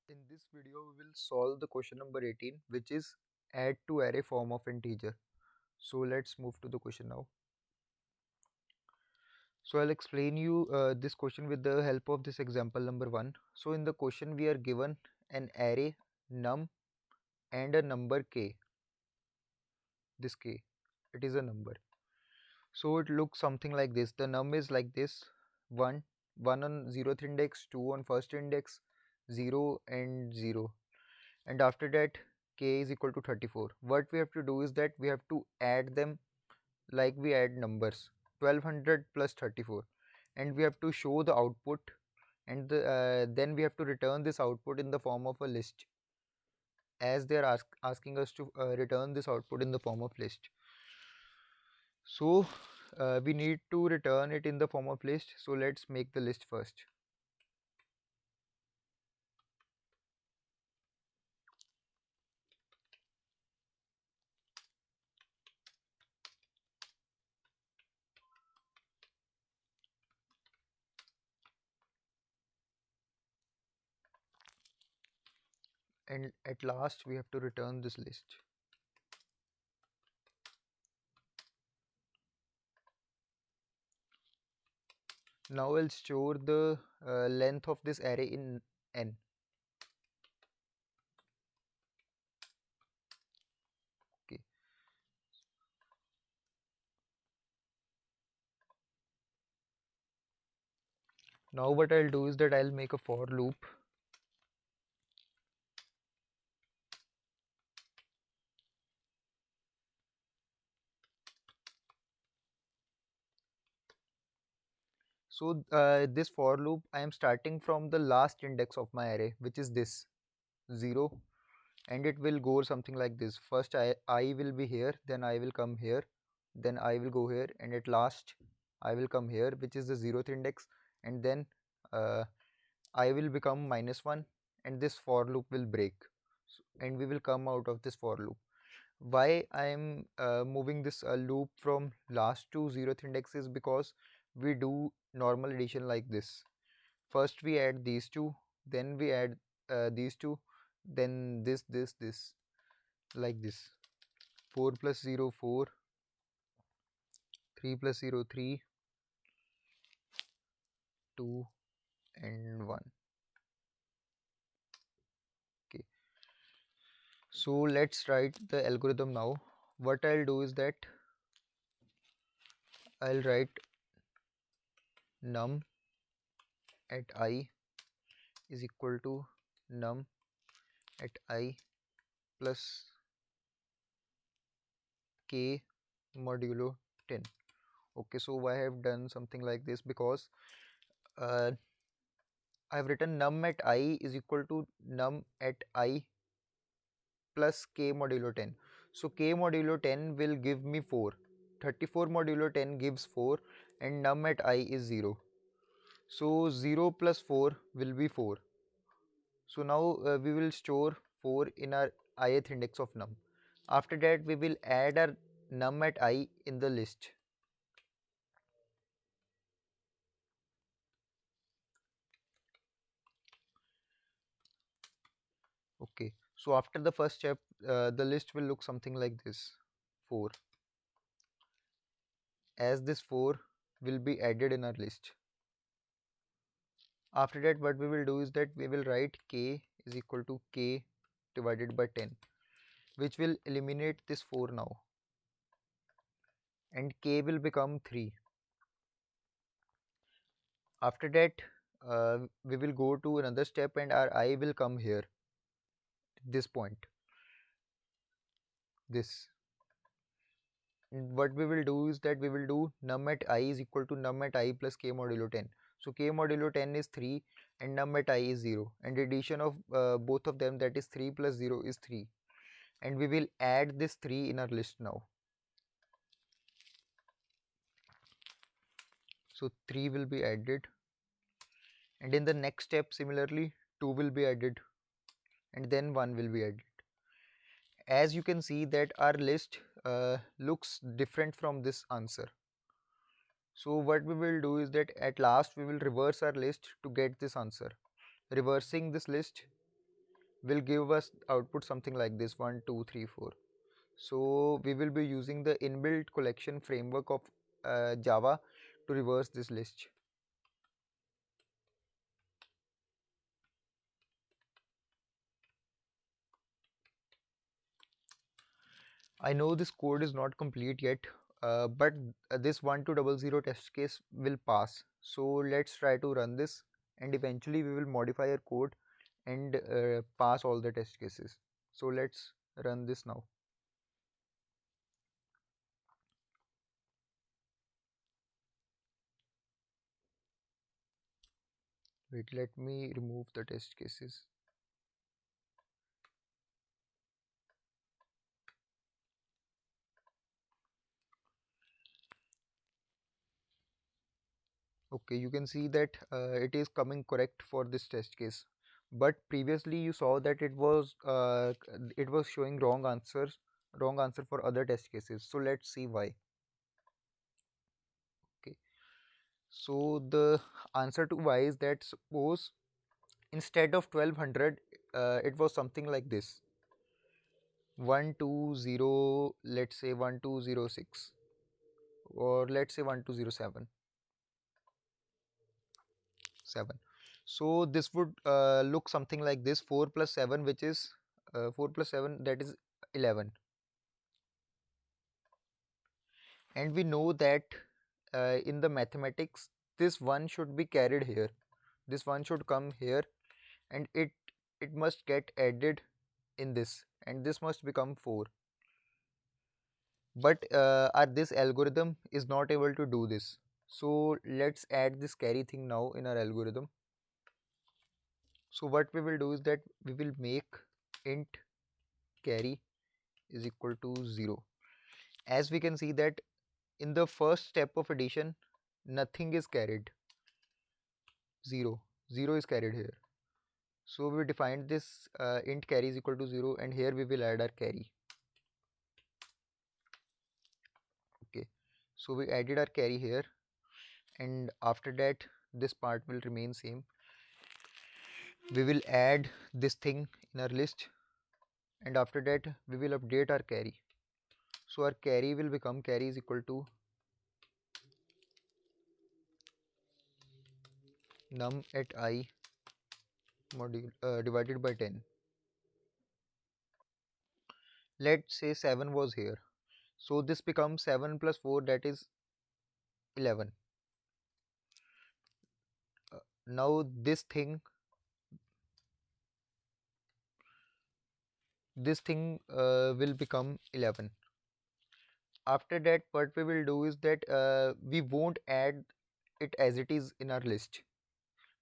In this video, we will solve the question number 18, which is add to array form of integer. So let's move to the question now. So I'll explain you this question with the help of this example number 1. So in the question, we are given an array num and a number k. This k, it is a number. So it looks something like this. The num is like this: 1, 1 on 0th index, 2 on first index, 0 and 0. And after that k is equal to 34. What we have to do is that we have to add them like we add numbers, 1200 plus 34, and we have to show the output, and then we have to return this output in the form of a list, as they are asking us to return this output in the form of list. So we need to return it in the form of list. So let's make the list first. And at last we have to return this list. Now I'll store the length of this array in n. Okay. Now what I'll do is that I'll make a for loop. So this for loop, I am starting from the last index of my array, which is this 0, and it will go something like this. First I will be here, then I will come here, then I will go here, and at last I will come here, which is the 0th index, and then uh, I will become -1, and this for loop will break, and we will come out of this for loop. Why I am moving this loop from last to 0th index is because we do normal addition like this. First we add these two, then we add these two, then this, like this. 4 plus 0 4, 3 plus 0 3, 2 and 1. Okay, so let's write the algorithm now. What I'll do is that I'll write num at I is equal to num at I plus k modulo 10. Okay, so why I have done something like this? Because uh, I have written num at I is equal to num at I plus k modulo 10. So k modulo 10 will give me 4. 34 modulo 10 gives 4, and num at I is 0. So 0 plus 4 will be 4. So now we will store 4 in our ith index of num. After that we will add our num at I in the list. Okay, so after the first step, the list will look something like this: 4. As this 4 will be added in our list. After that, what we will do is that we will write k is equal to k divided by 10, which will eliminate this 4 now, and k will become 3. After that, we will go to another step, and our I will come here, this point, this. And what we will do is that we will do num at I is equal to num at I plus k modulo 10. So k modulo 10 is 3 and num at I is 0, and addition of both of them, that is 3 plus 0 is 3, and we will add this 3 in our list now. So 3 will be added, and in the next step similarly 2 will be added, and then 1 will be added. As you can see that our list looks different from this answer. So what we will do is that at last we will reverse our list to get this answer. Reversing this list, will give us output something like this: 1 2 3 4. So we will be using the inbuilt collection framework of Java to reverse this list. I know this code is not complete yet, but this 1200 test case will pass. So let's try to run this, and eventually we will modify our code and pass all the test cases. So let's run this now. Wait, let me remove the test cases. Okay, you can see that it is coming correct for this test case, but previously you saw that it was showing wrong answer for other test cases. So let's see why. Okay, so the answer to why is that, suppose instead of 1200 it was something like this: 120, let's say 1206, or let's say 1207. So this would look something like this: 4 plus 7, which is 4 plus 7, that is 11. And we know that in the mathematics, this one should be carried here. This one should come here, and it must get added in this, and this must become 4. But this algorithm is not able to do this. So let's add this carry thing now in our algorithm. So what we will do is that we will make int carry is equal to 0. As we can see that in the first step of addition, nothing is carried. 0 0 is carried here. So we defined this int carry is equal to 0, and here we will add our carry. Okay, so we added our carry here, and after that this part will remain same. We will add this thing in our list, and after that we will update our carry. So our carry will become carry is equal to num at I module divided by 10. Let's say 7 was here, so this becomes 7 plus 4, that is 11. Now this thing will become 11. After that, what we will do is that we won't add it as it is in our list.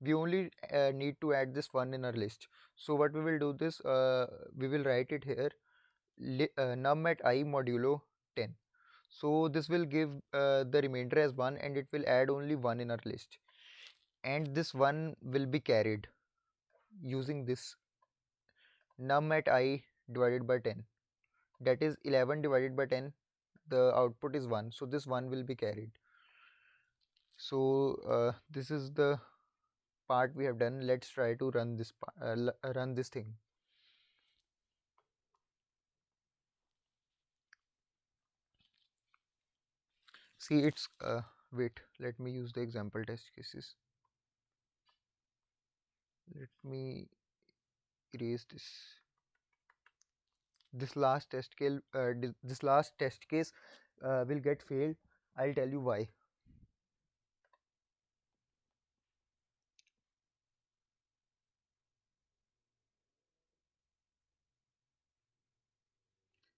We only need to add this one in our list. So what we will do this, we will write it here, num at I modulo 10. So this will give the remainder as 1, and it will add only 1 in our list, and this 1 will be carried using this num at I divided by 10, that is 11 divided by 10. The output is 1, so this 1 will be carried. So this is the part we have done. Let's try to run run this thing. See, it's wait, let me use the example test cases. Let me erase this last this last test case will get failed. I'll tell you why.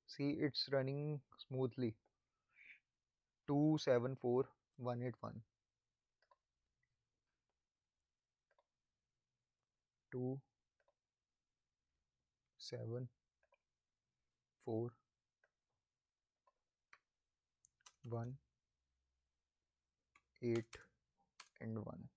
See, it's running smoothly. 274181. 274181.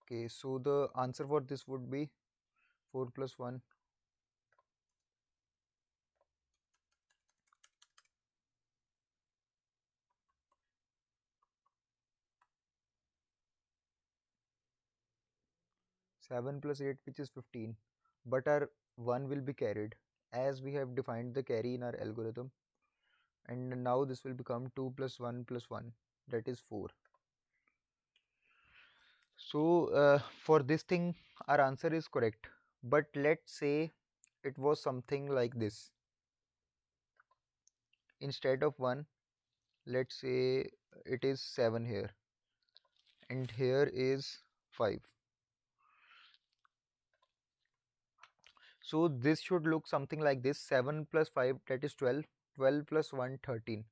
Okay, so the answer for this would be 4 plus 1 7 plus 8, which is 15, but our 1 will be carried as we have defined the carry in our algorithm, and now this will become 2 plus 1, that is 4. So for this thing our answer is correct, but let's say it was something like this. Instead of 1, let's say it is 7 here, and here is 5. So this should look something like this: 7 plus 5, that is 12, 12 plus 1, 13.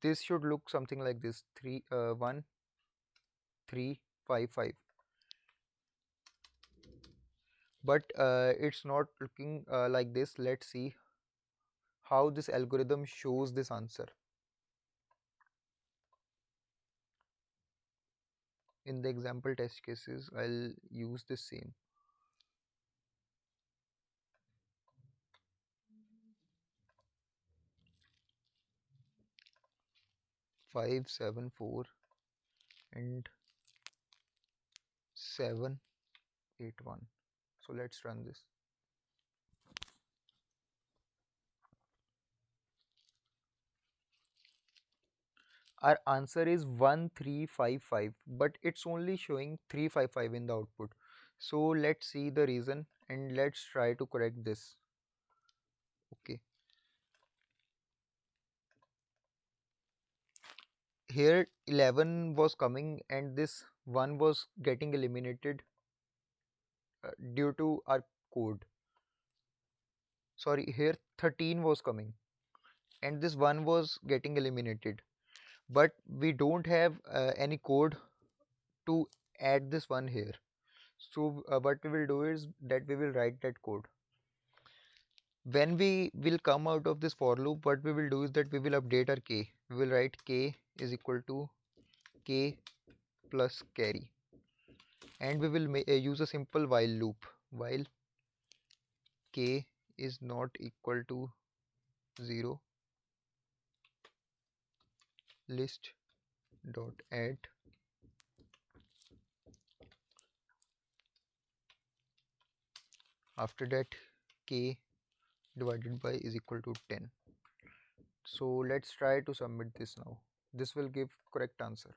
This should look something like this: 3 1 3 5 5. But it's not looking like this. Let's see how this algorithm shows this answer. In the example test cases, I'll use the same. 5 7 4 and 7 8 1. So let's run this. Our answer is 1355, but it's only showing 355 in the output. So let's see the reason and let's try to correct this. Okay, here 11 was coming and this 1 was getting eliminated due to our code. Sorry, here 13 was coming and this 1 was getting eliminated, but we don't have any code to add this 1 here. So what we will do is that we will write that code. When we will come out of this for loop, what we will do is that we will update our k. We will write k is equal to k plus carry, and we will use a simple while loop. While k is not equal to 0, list dot add after that k divided by is equal to 10. So let's try to submit this now. This will give correct answer.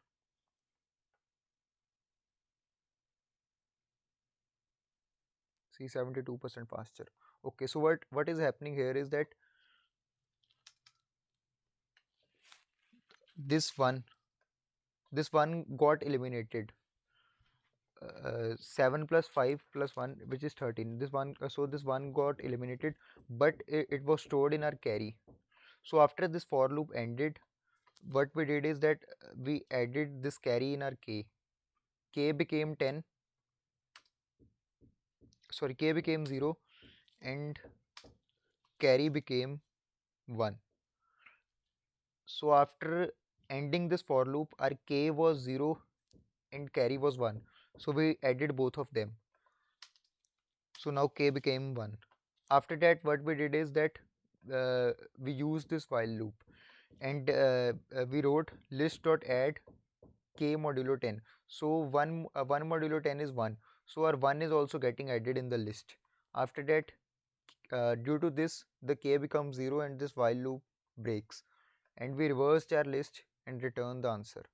See, 72% faster. Okay, so what is happening here is that this one got eliminated. 7 plus 5 plus 1, which is 13. This one, so this one got eliminated, but it was stored in our carry. So after this for loop ended, what we did is that we added this carry in our k became 10, sorry, k became 0 and carry became 1. So after ending this for loop, our k was 0 and carry was 1, so we added both of them. So now k became 1. After that, what we did is that we used this while loop, and we wrote list.add k modulo 10. So 1 modulo 10 is 1, so our 1 is also getting added in the list. After that, due to this, the k becomes 0 and this while loop breaks, and we reversed our list and returned the answer.